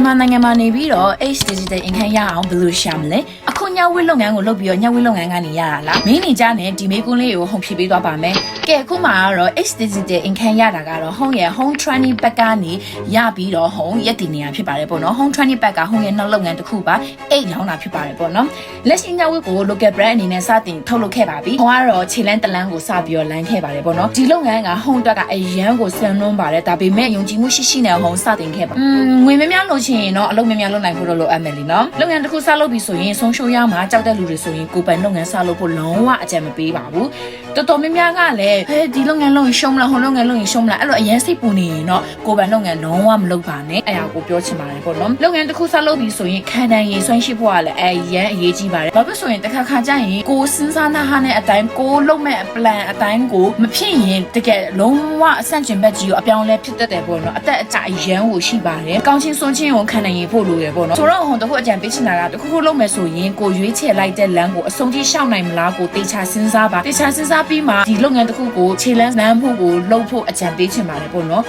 မြန်မာနိုင်ငံမှာနေပြီးတော့ H digital income ရအောင်ဘယ်လိုရှာမလဲအခုညဝိလုပ်ငန်းကိုလုပ်ပြီးတော့ညဝိလုပ်ငန်းကနေရတာလားမင်းနေကြနဲ့ဒီမေးခွန်းလေးကိုဟုန်ဖြေပေးသွားပါမယ်ကဲအခုမှကတော့ H digital income ရတာကတော့ home ရဲ့ home training pack ကနေရပြီးတော့ home ရက်တည်နေရဖြစ်ပါတယ်ပေါ့နော် home training pack က home ရဲ့နောက်လုပ်ငန်းတစ်ခုပါအိတ်လောင်းတာဖြစ်ပါတယ်ပေါ့နော်လက်ရှိညဝိကို local brand အနေနဲ့စတင်ထုတ်လုပ်ခဲ့ပါပြီ home ကတော့ခြေလန်းတလန်းကိုစပြီးတော့လမ်းခဲ့ပါတယ်ပေါ့နော်ဒီလုပ်ငန်းက home အတွက်ကအရန်ကိုဆန်နှွန်းပါတယ်ဒါပေမဲ့ယုံကြည်မှုရှိရှိနဲ့ home စတင်ခဲ့ပါငွေများများလို့ချင်ရင်တော့အလုပ်များများလုပ်နိုင်ဖို့တော့လိုအပ်မယ်လीနော်လုပ်ငန်းတစ်ခုစလုပ်ပြီးဆိုရင်ဆုံးရှုံးရမှာကြောက်တဲ့လူတွေဆိုရင်ကိုယ်ပိုင်လုပ်ငန်းစလုပ်ဖို့လုံးဝအကြံမပေးပါဘူးတော်တော်များများကလည်းဒီလုပ်ငန်းလုပ်ရင်ရှုံးမလားဟိုလုပ်ငန်းလုပ်ရင်ရှုံးမလားအဲ့လိုအရင်စိတ်ပူနေရင်တော့ကိုယ်ပိုင်လုပ်ငန်းလုံးဝမလုပ်ပါနဲ့အဲ့ဒါကိုပြောချင်ပါတယ်ပေါ့နော်လုပ်ငန်းတစ်ခုစလုပ်ပြီးဆိုရင်ခံတန်ရည်ဆွမ်းရှိဖို့ကလည်းအရင်အရေးကြီးပါတယ်ဘာဖြစ်ဆိုရင်တစ်ခါကြရင်ကိုစဉ်းစားနာဟာနဲ့အတိုင်းကိုလုပ်မဲ့ plan အတိုင်းကိုမဖြစ်ရင်တကယ်လုံးဝအဆန့်ကျင်ဘက်ကြီးကိုအပြောင်းလဲဖြစ်တတ်တယ်ပေါ့နော်အသက်အကျအရန်ကိုရှိပါတယ်ကောင်းချင်းစွန့်ချင်းကိုခံနိုင်ရင်ဖို့လိုရပေါ့နော်ဆိုတော့ဟိုတခုအကြံပေးချင်တာကတခုခုလုပ်မယ်ဆိုရင်ကိုရွေးချယ်လိုက်တဲ့လမ်းကိုအဆုံးထိရှောက်နိုင်မလားကိုတေချာစဉ်းစားပါတေချာစဉ်းစားပြီးမှဒီလုပ်ငန်းတစ်ခုကိုခြေလန်းဖို့ကိုလုပ်ဖို့အကြံပေးချင်ပါတယ်ပေါ့နော်